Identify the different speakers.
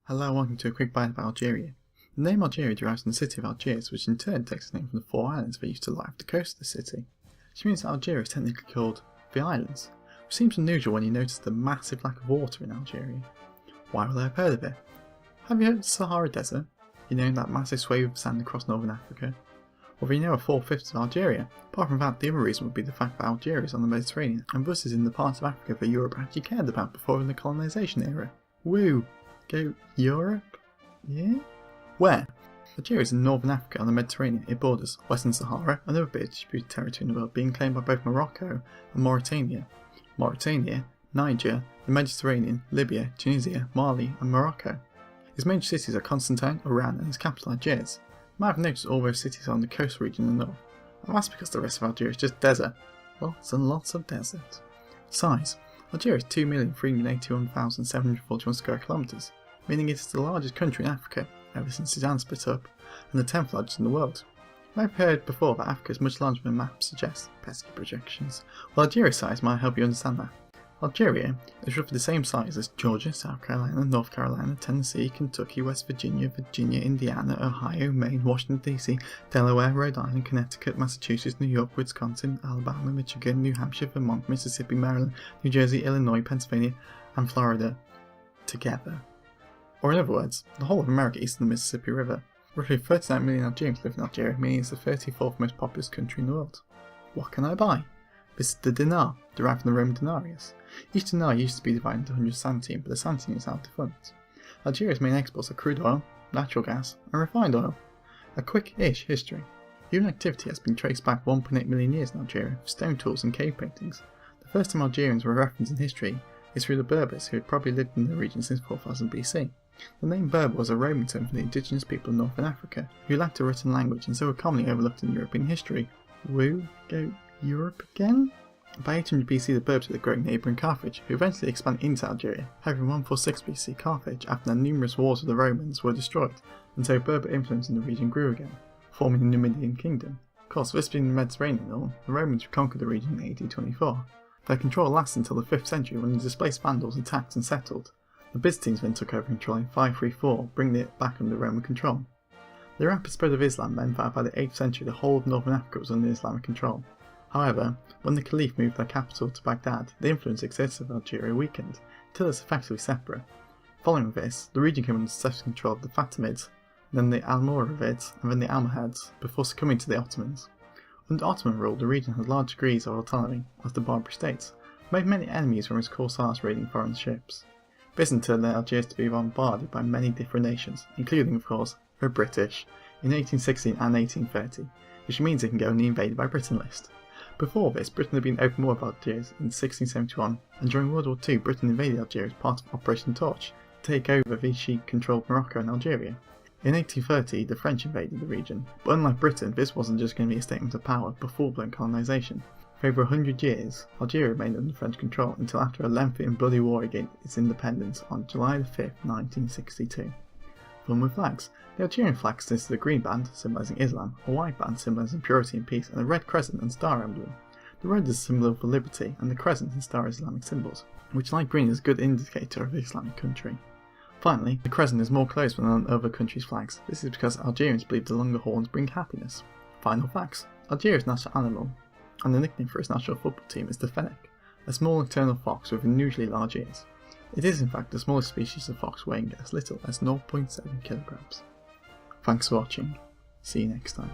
Speaker 1: Hello, welcome to a quick bite of Algeria. The name Algeria derives from the city of Algiers, which in turn takes its name from the 4 islands that used to lie off the coast of the city, which means that Algeria is technically called the Islands, which seems unusual when you notice the massive lack of water in Algeria. Why will I have heard of it? Have you heard of the Sahara Desert? You know, that massive swathe of sand across northern Africa? Or do you know a 4/5 of Algeria? Apart from that, the other reason would be the fact that Algeria is on the Mediterranean, and thus is in the part of Africa that Europe actually cared about before in the colonisation era. Woo! Go Europe? Yeah? Where? Algeria is in northern Africa on the Mediterranean. It borders Western Sahara, another bit of disputed territory in the world being claimed by both Morocco and Mauritania. Mauritania, Niger, the Mediterranean, Libya, Tunisia, Mali and Morocco. Its major cities are Constantine, Oran and its capital Algiers. You might have noticed all those cities are in the coastal region in the north, and that's because the rest of Algeria is just desert. Lots and lots of desert. Size. Algeria is 2,381,741 square kilometres, meaning it is the largest country in Africa, ever since Sudan split up, and the 10th largest in the world. You might have heard before that Africa is much larger than maps suggest, pesky projections. Well, Algeria's size might help you understand that. Algeria is roughly the same size as Georgia, South Carolina, North Carolina, Tennessee, Kentucky, West Virginia, Indiana, Ohio, Maine, Washington DC, Delaware, Rhode Island, Connecticut, Massachusetts, New York, Wisconsin, Alabama, Michigan, New Hampshire, Vermont, Mississippi, Maryland, New Jersey, Illinois, Pennsylvania and Florida together. Or in other words, the whole of America east of the Mississippi River. Roughly 39 million Algerians live in Algeria, meaning it's the 34th most populous country in the world. What can I buy? This is the dinar, derived from the Roman denarius. Each dinar used to be divided into 100 centimes, but the centime is now defunct. Algeria's main exports are crude oil, natural gas, and refined oil. A quick-ish history. Human activity has been traced back 1.8 million years in Algeria, with stone tools and cave paintings. The first time Algerians were referenced in history is through the Berbers, who had probably lived in the region since 4000 BC. The name Berber was a Roman term for the indigenous people of northern Africa, who lacked a written language and so were commonly overlooked in European history. Woo, go Europe again? By 800 BC the Berbers were the great neighbouring Carthage, who eventually expanded into Algeria. However, in 146 BC Carthage, after their numerous wars with the Romans, were destroyed, and so Berber influence in the region grew again, forming the Numidian kingdom. Of course, this being the Mediterranean all, the Romans conquered the region in AD 24. Their control lasted until the 5th century when the displaced Vandals attacked and settled. The Byzantines then took over control in 534, bringing it back under Roman control. The rapid spread of Islam meant that by the 8th century the whole of northern Africa was under Islamic control. However, when the Caliph moved their capital to Baghdad, the influence exerted of Algeria weakened, until it was effectively separate. Following this, the region came under successive control of the Fatimids, then the Almoravids, and then the Almohads, before succumbing to the Ottomans. Under Ottoman rule, the region had large degrees of autonomy, as the Barbary states, made many enemies from its corsairs raiding foreign ships. This in turn led Algiers to be bombarded by many different nations, including, of course, the British, in 1816 and 1830, which means it can go on the invaded by Britain list. Before this, Britain had been open war with Algiers in 1671, and during World War II, Britain invaded Algeria as part of Operation Torch to take over Vichy-controlled Morocco and Algeria. In 1830, the French invaded the region, but unlike Britain, this wasn't just going to be a statement of power, but full-blown colonisation. For over 100 years, Algeria remained under French control until after a lengthy and bloody war against its independence on July 5, 1962. Fun with flags. The Algerian flag consists of a green band, symbolising Islam, a white band symbolising purity and peace, and a red crescent and star emblem. The red is a symbol for liberty, and the crescent and star are Islamic symbols, which like green is a good indicator of the Islamic country. Finally, the crescent is more close than on other countries' flags. This is because Algerians believe the longer horns bring happiness. Final facts. Algeria's national animal, and the nickname for its national football team is the fennec, a small nocturnal fox with unusually large ears. It is in fact the smallest species of fox, weighing as little as 0.7 kilograms. Thanks for watching. See you next time.